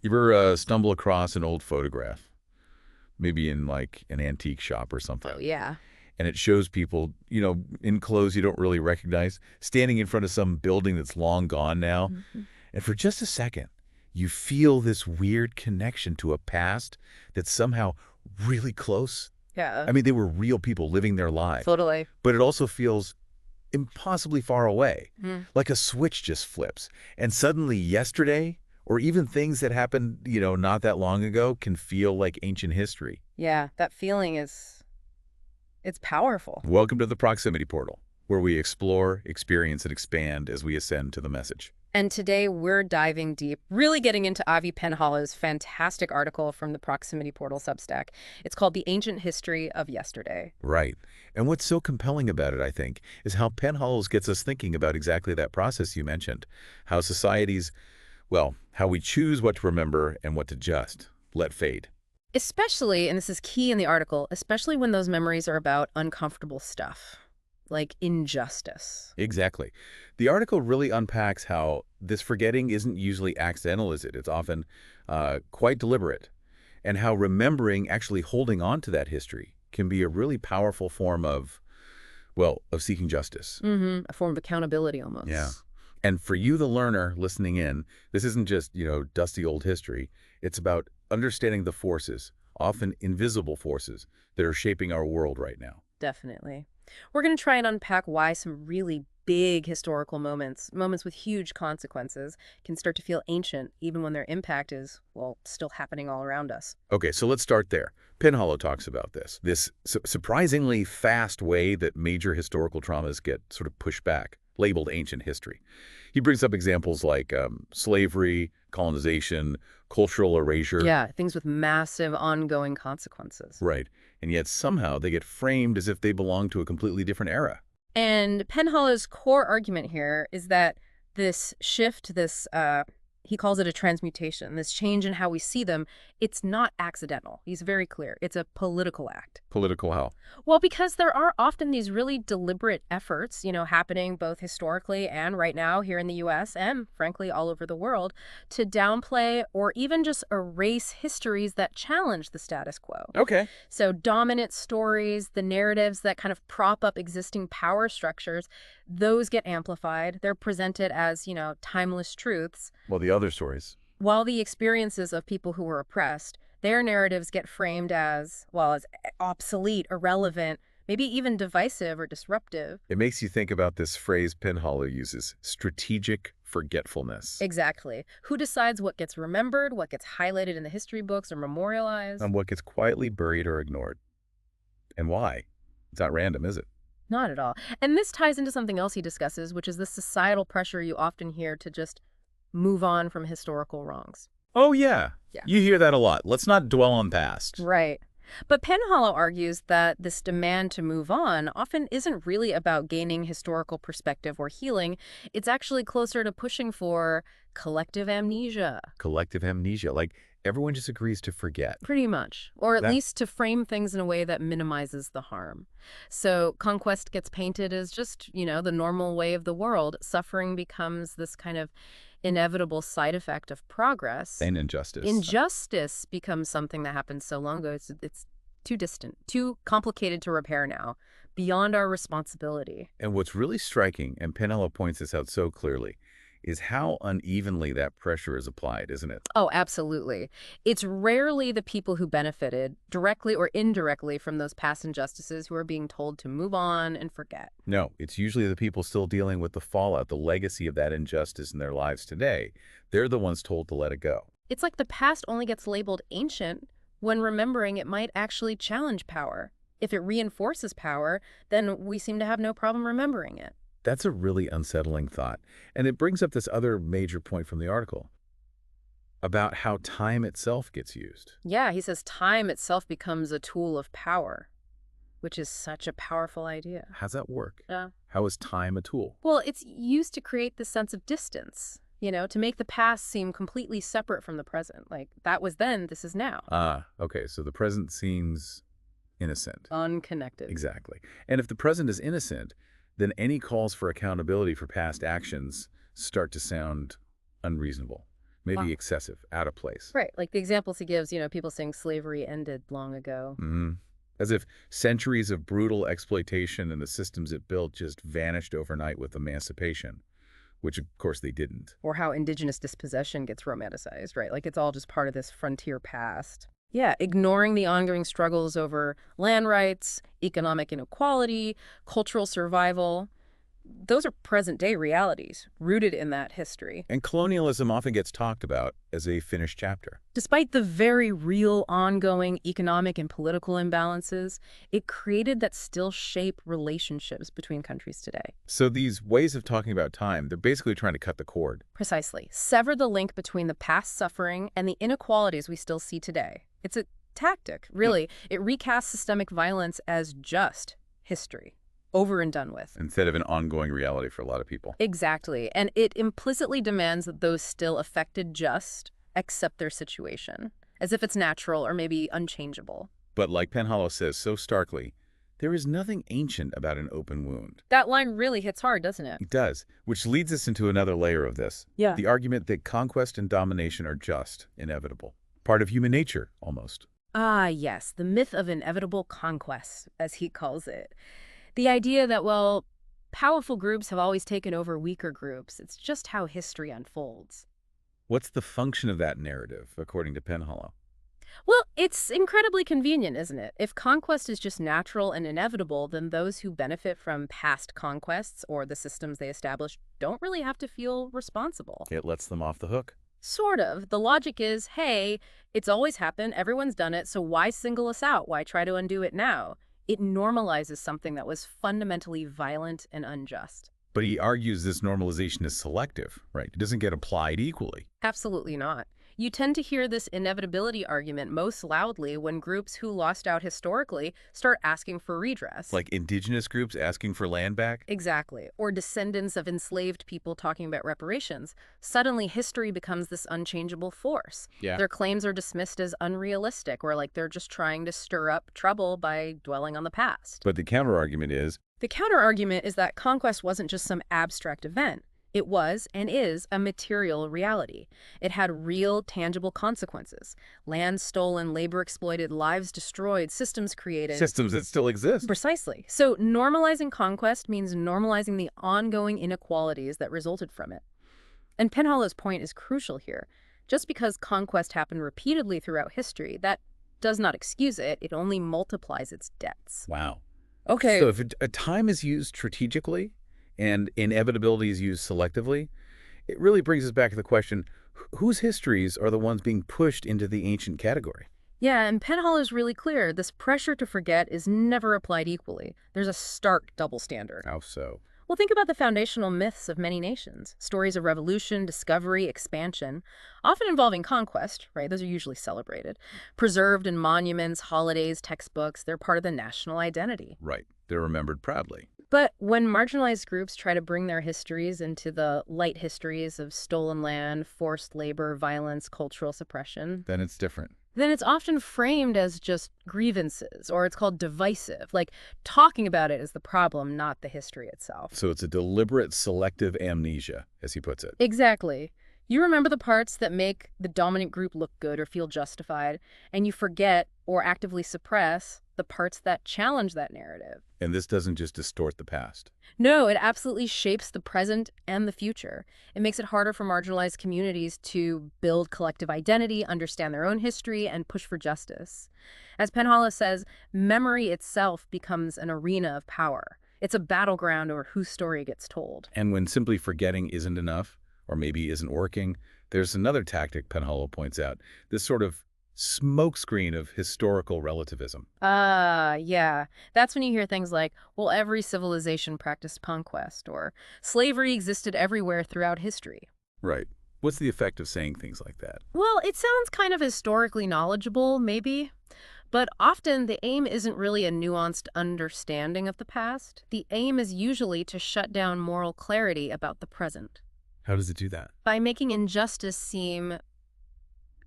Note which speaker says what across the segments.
Speaker 1: You ever stumble across an old photograph, maybe in like an antique shop or something,
Speaker 2: Oh, yeah.
Speaker 1: and it shows people, in clothes you don't really recognize, standing in front of some building that's long gone now,
Speaker 2: Mhm.
Speaker 1: and for just a second, you feel this weird connection to a past that's somehow really close.
Speaker 2: Yeah,
Speaker 1: I mean, they were real people living their lives,
Speaker 2: totally.
Speaker 1: but it also feels impossibly far away.
Speaker 2: Mm.
Speaker 1: Like a switch just flips, and suddenly yesterday, or even things that happened, not that long ago, can feel like ancient history.
Speaker 2: Yeah, that feeling it's powerful.
Speaker 1: Welcome to the Proximity Portal, where we explore, experience, and expand as we ascend to the message.
Speaker 2: And today we're diving deep, really getting into Avi Penhollow's fantastic article from the Proximity Portal Substack. It's called The Ancient History of Yesterday.
Speaker 1: Right. And what's so compelling about it, I think, is how Penhollows gets us thinking about exactly that process you mentioned. How societies, well, how we choose what to remember and what to just let fade.
Speaker 2: Especially, and this is key in the article, especially when those memories are about uncomfortable stuff, like injustice.
Speaker 1: Exactly. The article really unpacks how this forgetting isn't usually accidental, is it? It's often quite deliberate, and how remembering, actually holding on to that history, can be a really powerful form of, well, of seeking justice.
Speaker 2: A form of accountability
Speaker 1: Yeah.
Speaker 2: almost.
Speaker 1: And for you, the learner listening in, this isn't just, dusty old history. It's about understanding the forces, often invisible forces, that are shaping our world right now.
Speaker 2: Definitely. We're going to try and unpack why some really big historical moments with huge consequences, can start to feel ancient even when their impact is, well, still happening all around us.
Speaker 1: Okay, so let's start there. Penhollow talks about this surprisingly fast way that major historical traumas get sort of pushed back, labeled ancient history. He brings up examples like slavery, colonization, cultural erasure.
Speaker 2: Yeah, things with massive ongoing consequences.
Speaker 1: Right. And yet somehow they get framed as if they belong to a completely different era.
Speaker 2: And Penhollow's core argument here is that this shift, he calls it a transmutation, this change in how we see them, it's not accidental. He's very clear. It's a political act.
Speaker 1: Political how?
Speaker 2: Well, because there are often these really deliberate efforts, happening both historically and right now here in the US and, frankly, all over the world to downplay or even just erase histories that challenge the status quo.
Speaker 1: Okay.
Speaker 2: So dominant stories, the narratives that kind of prop up existing power structures, those get amplified. They're presented as, timeless truths,
Speaker 1: Well, the other stories.
Speaker 2: while the experiences of people who were oppressed, their narratives get framed as, well, as obsolete, irrelevant, maybe even divisive or disruptive.
Speaker 1: It makes you think about this phrase Penhollow uses, strategic forgetfulness.
Speaker 2: Exactly. Who decides what gets remembered, what gets highlighted in the history books or memorialized?
Speaker 1: On what gets quietly buried or ignored. And why? It's not random, is it?
Speaker 2: Not at all. And this ties into something else he discusses, which is the societal pressure you often hear to just move on from historical wrongs.
Speaker 1: Oh, yeah.
Speaker 2: Yeah.
Speaker 1: You hear that a lot. Let's not dwell on past.
Speaker 2: Right. But Penhollow argues that this demand to move on often isn't really about gaining historical perspective or healing. It's actually closer to pushing for collective amnesia.
Speaker 1: Collective amnesia. Like, everyone just agrees to forget.
Speaker 2: Pretty much. Or at
Speaker 1: That
Speaker 2: least to frame things in a way that minimizes the harm. So conquest gets painted as just, the normal way of the world. Suffering becomes this kind of inevitable side effect of progress.
Speaker 1: and injustice.
Speaker 2: Injustice becomes something that happened so long ago. It's too distant, too complicated to repair now, beyond our responsibility.
Speaker 1: And what's really striking, and Penhollow points this out so clearly, is how unevenly that pressure is applied, isn't it?
Speaker 2: Oh, absolutely. It's rarely the people who benefited, directly or indirectly, from those past injustices who are being told to move on and forget.
Speaker 1: No, it's usually the people still dealing with the fallout, the legacy of that injustice in their lives today. They're the ones told to let it go.
Speaker 2: It's like the past only gets labeled ancient when remembering it might actually challenge power. If it reinforces power, then we seem to have no problem remembering it.
Speaker 1: That's a really unsettling thought. And it brings up this other major point from the article about how time itself gets used.
Speaker 2: Yeah, he says time itself becomes a tool of power, which is such a powerful idea.
Speaker 1: How's that work?
Speaker 2: Yeah.
Speaker 1: How is time a tool?
Speaker 2: Well, it's used to create this sense of distance, to make the past seem completely separate from the present. Like, that was then, this is now.
Speaker 1: Okay, so the present seems innocent.
Speaker 2: Unconnected.
Speaker 1: Exactly. And if the present is innocent, then any calls for accountability for past actions start to sound unreasonable. maybe excessive, out of place.
Speaker 2: Right, like the examples he gives, people saying slavery ended long ago.
Speaker 1: As if centuries of brutal exploitation and the systems it built just vanished overnight with emancipation, which of course they didn't.
Speaker 2: Or how indigenous dispossession gets romanticized, right? Like it's all just part of this frontier past. Yeah, ignoring the ongoing struggles over land rights, economic inequality, cultural survival. Those are present-day realities, rooted in that history.
Speaker 1: And colonialism often gets talked about as a finished chapter.
Speaker 2: Despite the very real ongoing economic and political imbalances, it created that still shape relationships between countries today.
Speaker 1: So these ways of talking about time, they're basically trying to cut the cord.
Speaker 2: Precisely. Sever the link between the past suffering and the inequalities we still see today. It's a tactic, really. It recasts systemic violence as just history. Over and done with.
Speaker 1: Instead of an ongoing reality for a lot of people.
Speaker 2: Exactly. And it implicitly demands that those still affected just accept their situation, as if it's natural or maybe unchangeable.
Speaker 1: But like Penhollow says so starkly, there is nothing ancient about an open wound.
Speaker 2: That line really hits hard, doesn't it?
Speaker 1: It does, which leads us into another layer of this.
Speaker 2: Yeah.
Speaker 1: The argument that conquest and domination are just, inevitable. Part of human nature, almost.
Speaker 2: Ah, yes, the myth of inevitable conquest, as he calls it. The idea that, well, powerful groups have always taken over weaker groups. It's just how history unfolds.
Speaker 1: What's the function of that narrative, according to Penhollow?
Speaker 2: Well, it's incredibly convenient, isn't it? If conquest is just natural and inevitable, then those who benefit from past conquests or the systems they established don't really have to feel responsible.
Speaker 1: It lets them off the hook.
Speaker 2: Sort of. The logic is, hey, it's always happened, everyone's done it, so why single us out? Why try to undo it now? It normalizes something that was fundamentally violent and unjust.
Speaker 1: But he argues this normalization is selective, right? It doesn't get applied equally.
Speaker 2: Absolutely not. You tend to hear this inevitability argument most loudly when groups who lost out historically start asking for redress.
Speaker 1: Like indigenous groups asking for land back?
Speaker 2: Exactly. Or descendants of enslaved people talking about reparations. Suddenly, history becomes this unchangeable force.
Speaker 1: Yeah.
Speaker 2: Their claims are dismissed as unrealistic, or like they're just trying to stir up trouble by dwelling on the past.
Speaker 1: But the counterargument is,
Speaker 2: that conquest wasn't just some abstract event. It was and is a material reality. It had real, tangible consequences. Land stolen, labor exploited, lives destroyed, systems created.
Speaker 1: systems that still exist.
Speaker 2: Precisely. So normalizing conquest means normalizing the ongoing inequalities that resulted from it. And Penhollow's point is crucial here. Just because conquest happened repeatedly throughout history, that does not excuse it. It only multiplies its debts.
Speaker 1: Wow.
Speaker 2: Okay.
Speaker 1: So if a time is used strategically and inevitability is used selectively, it really brings us back to the question, whose histories are the ones being pushed into the ancient category?
Speaker 2: Yeah, and Penhollow is really clear. This pressure to forget is never applied equally. There's a stark double standard.
Speaker 1: How so?
Speaker 2: Well, think about the foundational myths of many nations. Stories of revolution, discovery, expansion, often involving conquest, right? Those are usually celebrated. Preserved in monuments, holidays, textbooks. They're part of the national identity.
Speaker 1: Right. They're remembered proudly.
Speaker 2: But when marginalized groups try to bring their histories into the light histories of stolen land, forced labor, violence, cultural suppression,
Speaker 1: Then it's different.
Speaker 2: then it's often framed as just grievances, or it's called divisive. Like, talking about it is the problem, not the history itself.
Speaker 1: So it's a deliberate selective amnesia, as he puts it.
Speaker 2: Exactly. You remember the parts that make the dominant group look good or feel justified, and you forget or actively suppress the parts that challenge that narrative.
Speaker 1: And this doesn't just distort the past.
Speaker 2: No, it absolutely shapes the present and the future. It makes it harder for marginalized communities to build collective identity, understand their own history, and push for justice. As Penhollow says, memory itself becomes an arena of power. It's a battleground over whose story gets told.
Speaker 1: And when simply forgetting isn't enough, or maybe isn't working, there's another tactic Penhollow points out, this sort of smokescreen of historical relativism.
Speaker 2: Yeah. That's when you hear things like, well, every civilization practiced conquest, or slavery existed everywhere throughout history.
Speaker 1: Right. What's the effect of saying things like that?
Speaker 2: Well, it sounds kind of historically knowledgeable, maybe. But often the aim isn't really a nuanced understanding of the past. The aim is usually to shut down moral clarity about the present
Speaker 1: How does it do that?
Speaker 2: by making injustice seem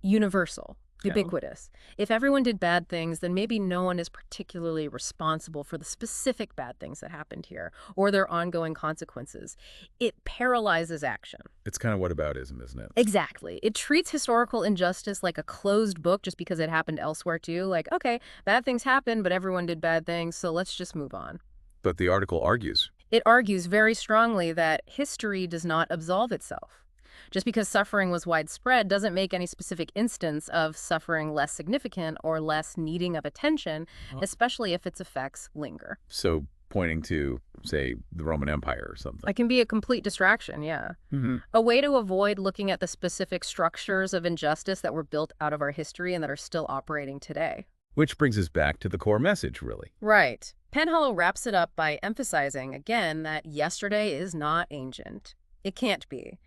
Speaker 2: universal.
Speaker 1: Oh,
Speaker 2: Ubiquitous. If everyone did bad things, then maybe no one is particularly responsible for the specific bad things that happened here or their ongoing consequences. It paralyzes action.
Speaker 1: it's kind of whataboutism, isn't it?
Speaker 2: Exactly. It treats historical injustice like a closed book just because it happened elsewhere too. Like, okay, bad things happened, but everyone did bad things, so let's just move on.
Speaker 1: But the article argues.
Speaker 2: It argues very strongly that history does not absolve itself. Just because suffering was widespread doesn't make any specific instance of suffering less significant or less needing of attention, especially if its effects linger.
Speaker 1: So pointing to, say, the Roman Empire or
Speaker 2: It
Speaker 1: something.
Speaker 2: can be a complete distraction, yeah.
Speaker 1: Hmm.
Speaker 2: A way to avoid looking at the specific structures of injustice that were built out of our history and that are still operating today.
Speaker 1: Which brings us back to the core message, really.
Speaker 2: Right. Penhollow wraps it up by emphasizing again that yesterday is not ancient. It can't be.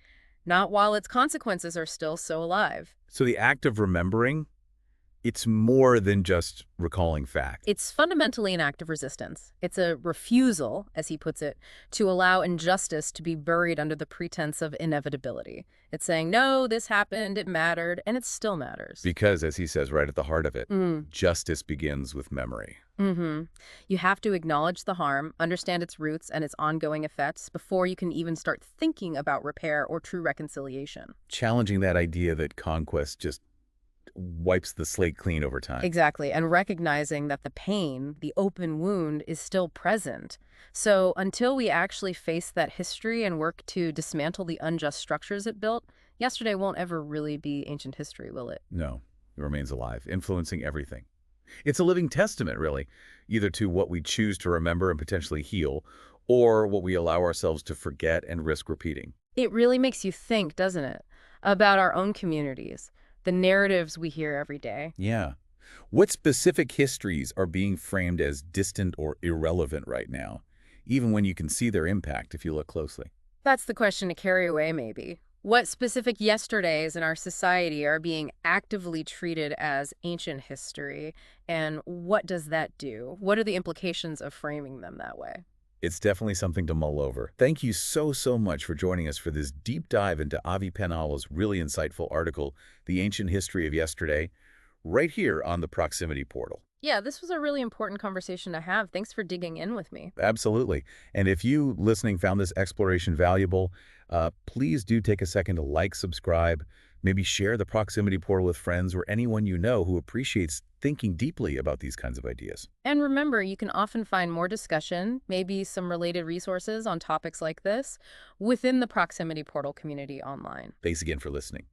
Speaker 2: Not while its consequences are still so alive.
Speaker 1: So the act of remembering, it's more than just recalling fact.
Speaker 2: It's fundamentally an act of resistance. It's a refusal, as he puts it, to allow injustice to be buried under the pretense of inevitability. It's saying, no, this happened, it mattered, and it still matters.
Speaker 1: Because, as he says right at the heart of it,
Speaker 2: Mm.
Speaker 1: justice begins with memory.
Speaker 2: Mm-hmm. You have to acknowledge the harm, understand its roots and its ongoing effects before you can even start thinking about repair or true reconciliation.
Speaker 1: Challenging that idea that conquest just wipes the slate clean over time.
Speaker 2: Exactly, and recognizing that the pain, the open wound, is still present. So until we actually face that history and work to dismantle the unjust structures it built, yesterday won't ever really be ancient history, will it?
Speaker 1: No, it remains alive, influencing everything. It's a living testament, really, either to what we choose to remember and potentially heal, or what we allow ourselves to forget and risk repeating.
Speaker 2: It really makes you think, doesn't it, about our own communities, the narratives we hear every day.
Speaker 1: Yeah. What specific histories are being framed as distant or irrelevant right now, even when you can see their impact if you look closely?
Speaker 2: That's the question to carry away, maybe. What specific yesterdays in our society are being actively treated as ancient history, and what does that do? What are the implications of framing them that way?
Speaker 1: It's definitely something to mull over. Thank you so much for joining us for this deep dive into Avi Penhollow's really insightful article, The Ancient History of Yesterday, right here on the Proximity Portal.
Speaker 2: Yeah, this was a really important conversation to have. Thanks for digging in with me.
Speaker 1: Absolutely. And if you listening found this exploration valuable, please do take a second to like, subscribe, maybe share the Proximity Portal with friends or anyone you know who appreciates thinking deeply about these kinds of ideas.
Speaker 2: And remember, you can often find more discussion, maybe some related resources on topics like this, within the Proximity Portal community online.
Speaker 1: Thanks again for listening.